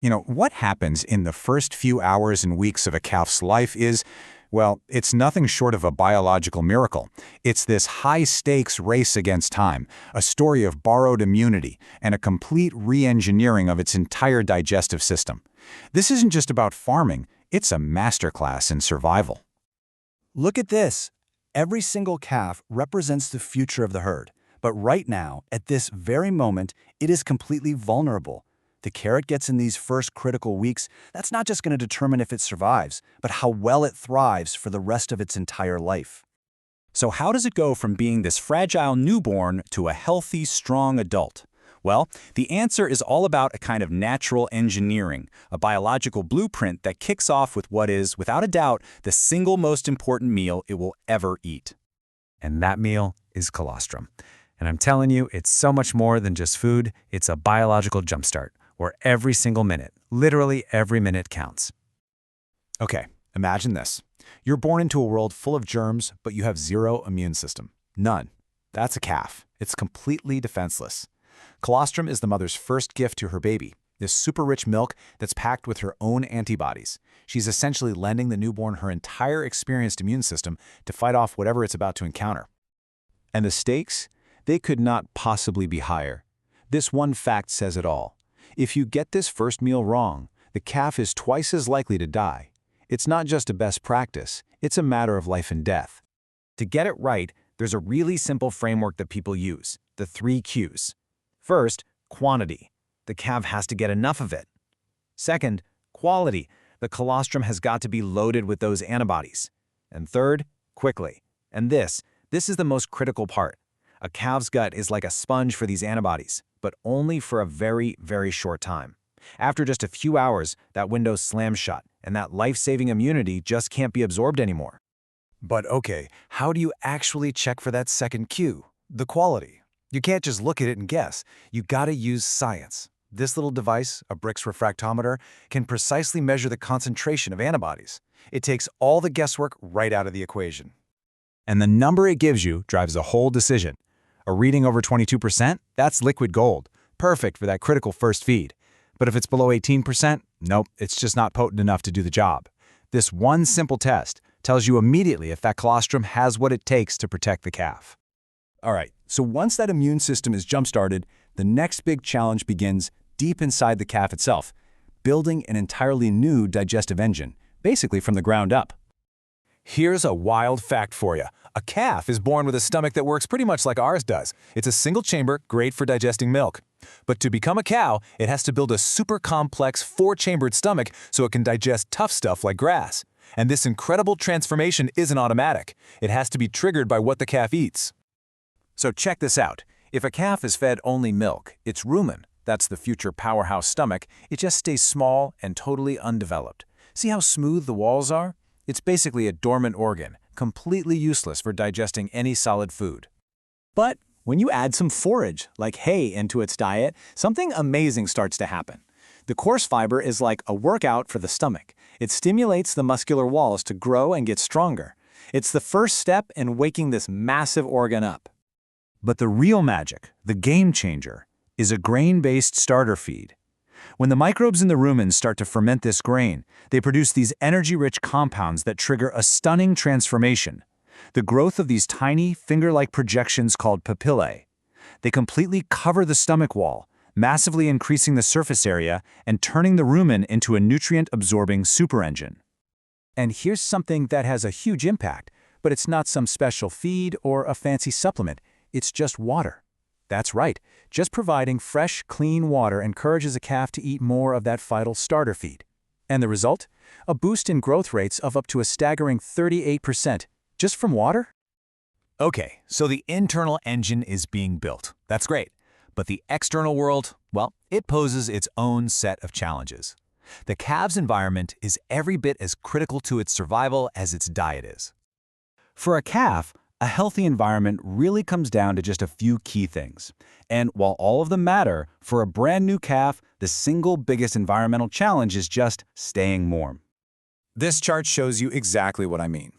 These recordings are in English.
What happens in the first few hours and weeks of a calf's life is, well, it's nothing short of a biological miracle. It's this high-stakes race against time, a story of borrowed immunity, and a complete re-engineering of its entire digestive system. This isn't just about farming, it's a masterclass in survival. Look at this. Every single calf represents the future of the herd. But right now, at this very moment, it is completely vulnerable. The care it gets in these first critical weeks, that's not just going to determine if it survives, but how well it thrives for the rest of its entire life. So how does it go from being this fragile newborn to a healthy, strong adult? Well, the answer is all about a kind of natural engineering, a biological blueprint that kicks off with what is, without a doubt, the single most important meal it will ever eat. And that meal is colostrum. And I'm telling you, it's so much more than just food. It's a biological jumpstart, where every single minute, literally every minute counts. Okay, imagine this. You're born into a world full of germs, but you have zero immune system. None. That's a calf. It's completely defenseless. Colostrum is the mother's first gift to her baby, this super rich milk that's packed with her own antibodies. She's essentially lending the newborn her entire experienced immune system to fight off whatever it's about to encounter. And the stakes? They could not possibly be higher. This one fact says it all. If you get this first meal wrong, the calf is twice as likely to die. It's not just a best practice, it's a matter of life and death. To get it right, there's a really simple framework that people use, the 3 Qs. First, quantity. The calf has to get enough of it. Second, quality. The colostrum has got to be loaded with those antibodies. And third, quickly. And this is the most critical part. A calf's gut is like a sponge for these antibodies, but only for a very, very short time. After just a few hours, that window slams shut, and that life-saving immunity just can't be absorbed anymore. But okay, how do you actually check for that second Q, the quality? You can't just look at it and guess. You gotta use science. This little device, a Brix refractometer, can precisely measure the concentration of antibodies. It takes all the guesswork right out of the equation. And the number it gives you drives the whole decision. A reading over 22%? That's liquid gold, perfect for that critical first feed. But if it's below 18%, nope, it's just not potent enough to do the job. This one simple test tells you immediately if that colostrum has what it takes to protect the calf. All right, so once that immune system is jump-started, the next big challenge begins deep inside the calf itself, building an entirely new digestive engine, basically from the ground up. Here's a wild fact for you. A calf is born with a stomach that works pretty much like ours does. It's a single chamber, great for digesting milk. But to become a cow, it has to build a super complex 4-chambered stomach so it can digest tough stuff like grass. And this incredible transformation isn't automatic. It has to be triggered by what the calf eats. So check this out. If a calf is fed only milk, its rumen, that's the future powerhouse stomach, it just stays small and totally undeveloped. See how smooth the walls are? It's basically a dormant organ, completely useless for digesting any solid food. But when you add some forage, like hay, into its diet, something amazing starts to happen. The coarse fiber is like a workout for the stomach. It stimulates the muscular walls to grow and get stronger. It's the first step in waking this massive organ up. But the real magic, the game changer, is a grain-based starter feed. When the microbes in the rumens start to ferment this grain, they produce these energy-rich compounds that trigger a stunning transformation. The growth of these tiny, finger-like projections called papillae. They completely cover the stomach wall, massively increasing the surface area and turning the rumen into a nutrient-absorbing superengine. And here's something that has a huge impact, but it's not some special feed or a fancy supplement. It's just water. That's right. Just providing fresh, clean water encourages a calf to eat more of that vital starter feed. And the result? A boost in growth rates of up to a staggering 38%, just from water? Okay, so the internal engine is being built. That's great. But the external world, well, it poses its own set of challenges. The calf's environment is every bit as critical to its survival as its diet is. For a calf, a healthy environment really comes down to just a few key things. And while all of them matter, for a brand new calf, the single biggest environmental challenge is just staying warm. This chart shows you exactly what I mean.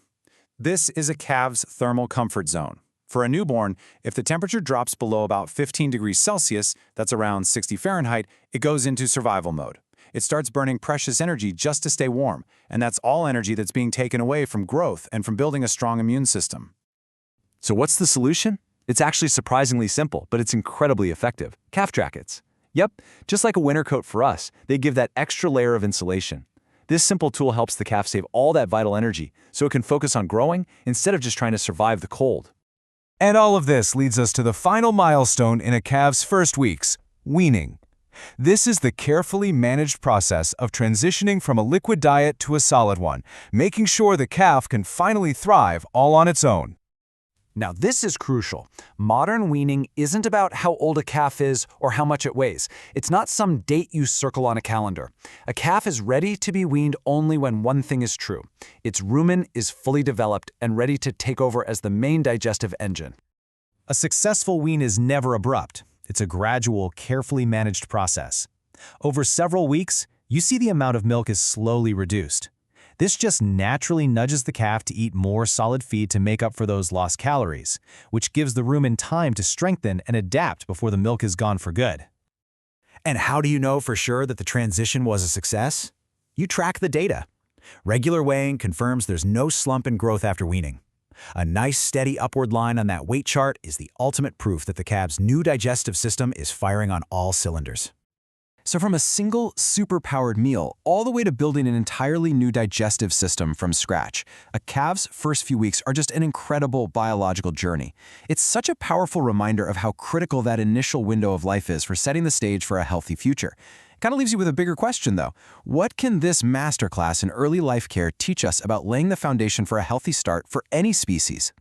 This is a calf's thermal comfort zone. For a newborn, if the temperature drops below about 15 degrees Celsius, that's around 60 Fahrenheit, it goes into survival mode. It starts burning precious energy just to stay warm, and that's all energy that's being taken away from growth and from building a strong immune system. So what's the solution? It's actually surprisingly simple, but it's incredibly effective. Calf jackets. Yep, just like a winter coat for us, they give that extra layer of insulation. This simple tool helps the calf save all that vital energy so it can focus on growing instead of just trying to survive the cold. And all of this leads us to the final milestone in a calf's first weeks, weaning. This is the carefully managed process of transitioning from a liquid diet to a solid one, making sure the calf can finally thrive all on its own. Now, this is crucial. Modern weaning isn't about how old a calf is or how much it weighs. It's not some date you circle on a calendar. A calf is ready to be weaned only when one thing is true. Its rumen is fully developed and ready to take over as the main digestive engine. A successful wean is never abrupt. It's a gradual, carefully managed process. Over several weeks, you see the amount of milk is slowly reduced. This just naturally nudges the calf to eat more solid feed to make up for those lost calories, which gives the rumen time to strengthen and adapt before the milk is gone for good. And how do you know for sure that the transition was a success? You track the data. Regular weighing confirms there's no slump in growth after weaning. A nice steady upward line on that weight chart is the ultimate proof that the calf's new digestive system is firing on all cylinders. So from a single, super-powered meal all the way to building an entirely new digestive system from scratch, a calf's first few weeks are just an incredible biological journey. It's such a powerful reminder of how critical that initial window of life is for setting the stage for a healthy future. Kind of leaves you with a bigger question, though. What can this masterclass in early life care teach us about laying the foundation for a healthy start for any species?